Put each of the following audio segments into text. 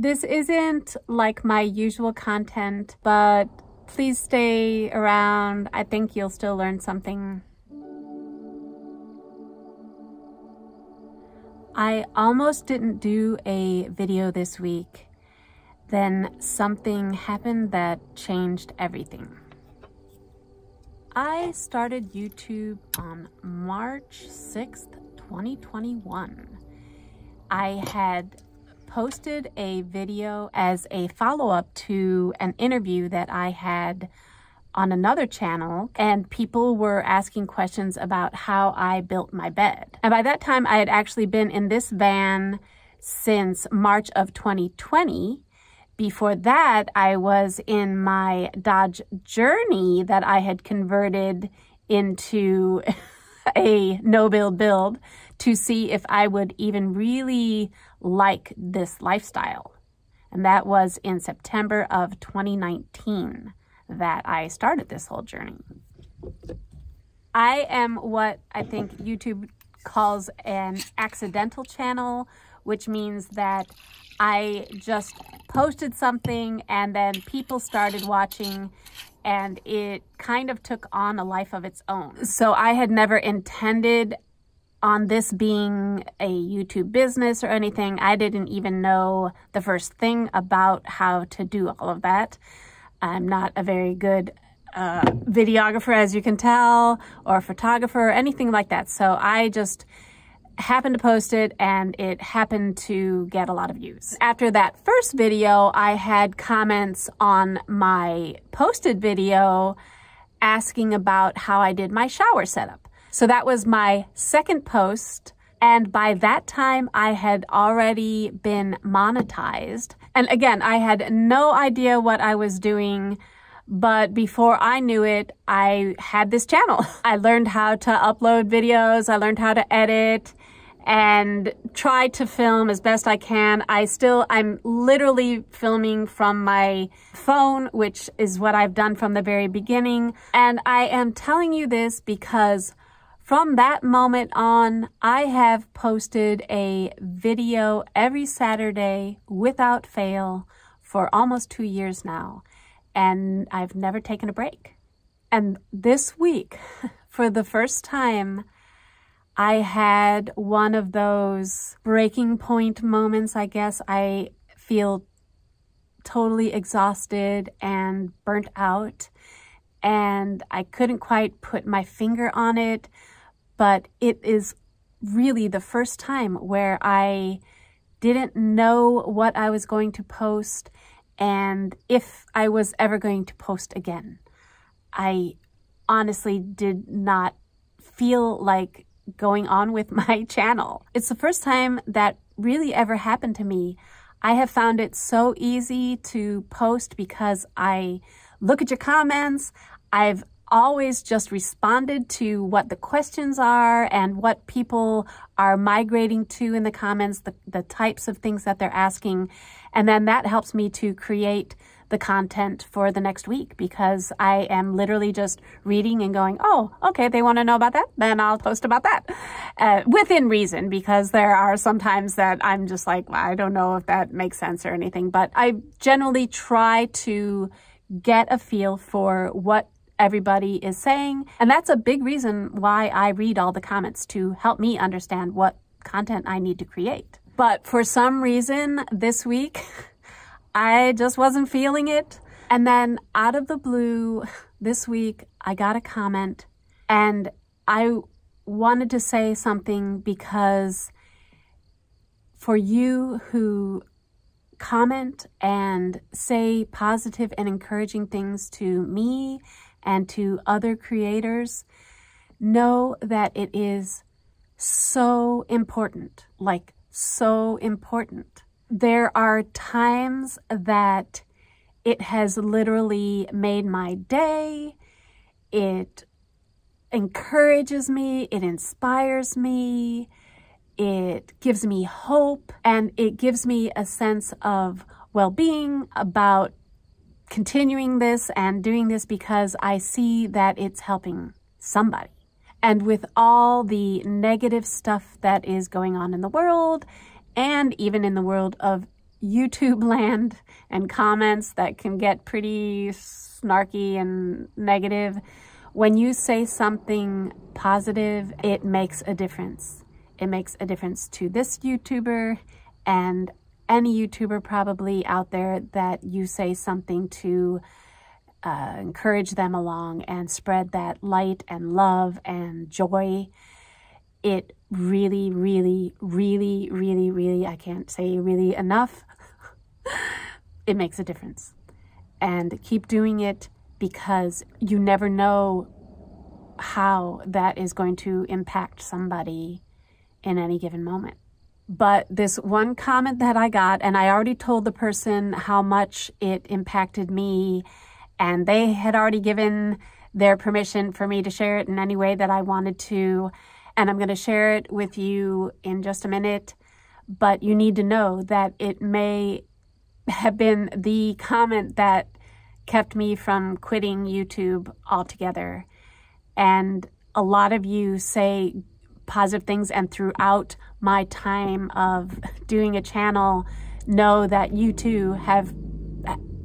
This isn't like my usual content, but please stay around. I think you'll still learn something. I almost didn't do a video this week. Then something happened that changed everything. I started YouTube on March 6th, 2021. I had posted a video as a follow-up to an interview that I had on another channel, and people were asking questions about how I built my bed. And by that time, I had actually been in this van since March of 2020. Before that, I was in my Dodge Journey that I had converted into a no-build to see if I would even really like this lifestyle. And that was in September of 2019 that I started this whole journey. I am what I think YouTube calls an accidental channel, which means that I just posted something and then people started watching and it kind of took on a life of its own. So I had never intended on this being a YouTube business or anything. I didn't even know the first thing about how to do all of that. I'm not a very good videographer, as you can tell, or photographer or anything like that. So I just happened to post it and it happened to get a lot of views. After that first video, I had comments on my posted video asking about how I did my shower setup. So that was my second post. And by that time, I had already been monetized. And again, I had no idea what I was doing, but before I knew it, I had this channel. I learned how to upload videos. I learned how to edit and try to film as best I can. I'm literally filming from my phone, which is what I've done from the very beginning. And I am telling you this because from that moment on, I have posted a video every Saturday without fail for almost 2 years now. And I've never taken a break. And this week, for the first time, I had one of those breaking point moments, I guess. I feel totally exhausted and burnt out, and I couldn't quite put my finger on it, but it is really the first time where I didn't know what I was going to post and if I was ever going to post again. I honestly did not feel like going on with my channel. It's the first time that really ever happened to me. I have found it so easy to post because I look at your comments. I've always just responded to what the questions are and what people are migrating to in the comments, the types of things that they're asking. And then that helps me to create the content for the next week because I am literally just reading and going, oh, okay, they want to know about that? Then I'll post about that. Within reason, because there are some times that I'm just like, well, I don't know if that makes sense or anything, but I generally try to get a feel for what everybody is saying. And that's a big reason why I read all the comments, to help me understand what content I need to create. But for some reason this week, I just wasn't feeling it. And then out of the blue this week, I got a comment and I wanted to say something because for you who comment and say positive and encouraging things to me and to other creators, know that it is so important, like so important. There are times that it has literally made my day. It encourages me, it inspires me, it gives me hope, and it gives me a sense of well-being about continuing this and doing this because I see that it's helping somebody. And with all the negative stuff that is going on in the world, and even in the world of YouTube land and comments that can get pretty snarky and negative, when you say something positive, it makes a difference. It makes a difference to this YouTuber and any YouTuber probably out there that you say something to encourage them along and spread that light and love and joy. It really, really, really, really, really, I can't say really enough, it makes a difference. And keep doing it, because you never know how that is going to impact somebody in any given moment. But this one comment that I got, and I already told the person how much it impacted me, and they had already given their permission for me to share it in any way that I wanted to, and I'm going to share it with you in just a minute. But you need to know that it may have been the comment that kept me from quitting YouTube altogether. And a lot of you say positive things, and throughout my time of doing a channel, know that you too have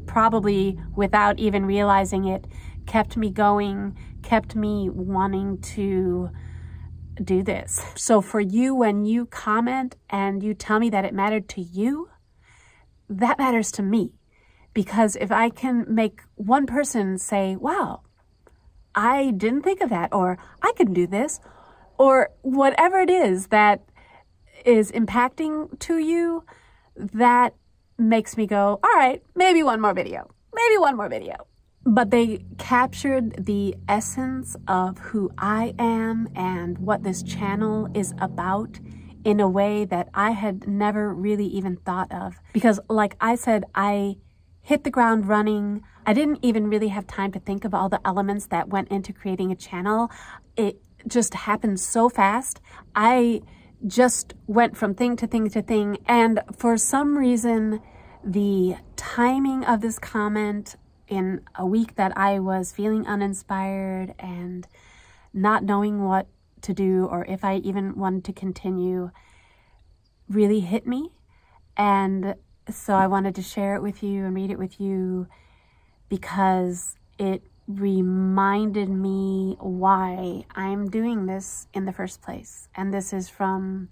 probably, without even realizing it, kept me going, kept me wanting to do this. So for you, when you comment and you tell me that it mattered to you, that matters to me. Because if I can make one person say, wow, I didn't think of that, or I can do this, or whatever it is that is impacting to you, that makes me go, all right, maybe one more video, maybe one more video. But they captured the essence of who I am and what this channel is about in a way that I had never really even thought of. Because like I said, I hit the ground running. I didn't even really have time to think of all the elements that went into creating a channel. It just happened so fast. I just went from thing to thing to thing. And for some reason, the timing of this comment in a week that I was feeling uninspired and not knowing what to do or if I even wanted to continue really hit me. And so I wanted to share it with you and read it with you, because it reminded me why I'm doing this in the first place. And this is from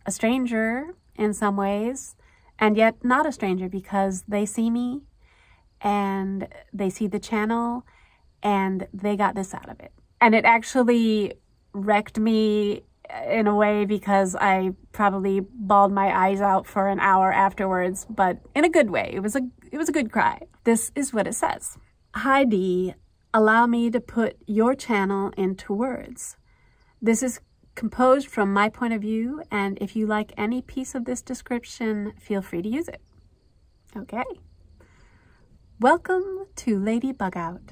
a stranger in some ways, and yet not a stranger, because they see me and they see the channel and they got this out of it. And it actually wrecked me in a way, because I probably bawled my eyes out for an hour afterwards, but in a good way. It was a good cry. This is what it says. Hi Dee, allow me to put your channel into words. This is composed from my point of view, and if you like any piece of this description, feel free to use it. Okay. Welcome to Lady Bugout.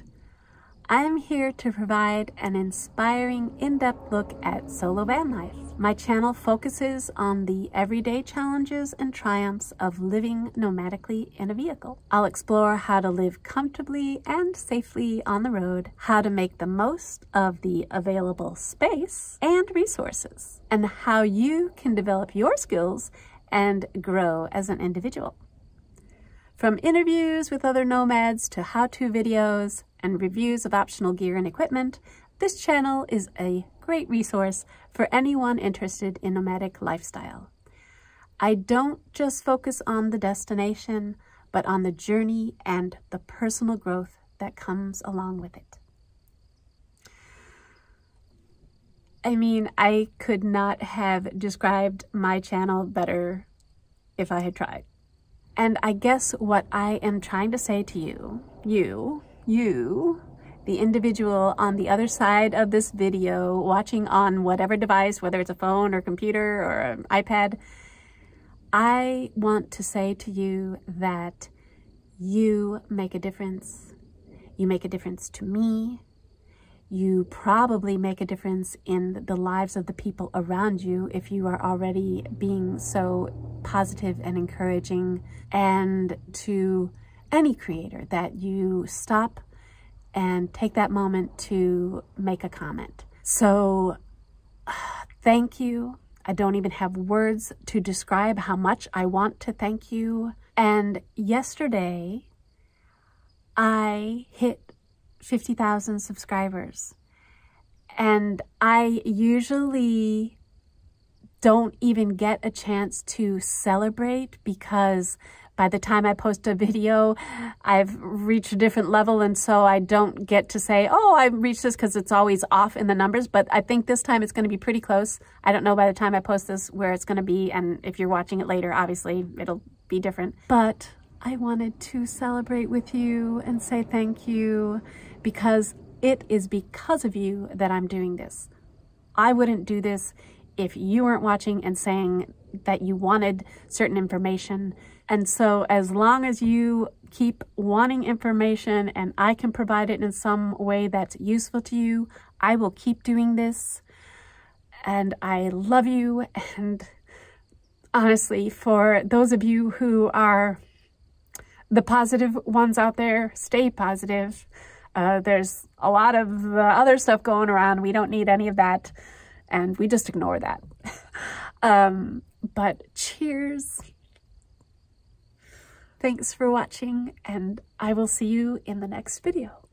I'm here to provide an inspiring, in-depth look at solo van life. My channel focuses on the everyday challenges and triumphs of living nomadically in a vehicle. I'll explore how to live comfortably and safely on the road, how to make the most of the available space and resources, and how you can develop your skills and grow as an individual. From interviews with other nomads to how-to videos and reviews of optional gear and equipment, this channel is a great resource for anyone interested in nomadic lifestyle. I don't just focus on the destination, but on the journey and the personal growth that comes along with it. I mean, I could not have described my channel better if I had tried. And I guess what I am trying to say to you, the individual on the other side of this video, watching on whatever device, whether it's a phone or computer or an iPad, I want to say to you that you make a difference. You make a difference to me. You probably make a difference in the lives of the people around you if you are already being so positive and encouraging. And to any creator, that you stop and take that moment to make a comment. So thank you. I don't even have words to describe how much I want to thank you. And yesterday, I hit 50,000 subscribers. And I usually don't even get a chance to celebrate because by the time I post a video, I've reached a different level, and so I don't get to say, oh, I've reached this, because it's always off in the numbers. But I think this time it's going to be pretty close. I don't know by the time I post this where it's going to be, and if you're watching it later, obviously it'll be different. But I wanted to celebrate with you and say thank you, because it is because of you that I'm doing this. I wouldn't do this if you weren't watching and saying that you wanted certain information. And so as long as you keep wanting information and I can provide it in some way that's useful to you, I will keep doing this. And I love you. And honestly, for those of you who are the positive ones out there, stay positive. There's a lot of other stuff going around. We don't need any of that. And we just ignore that. But cheers. Thanks for watching, and I will see you in the next video.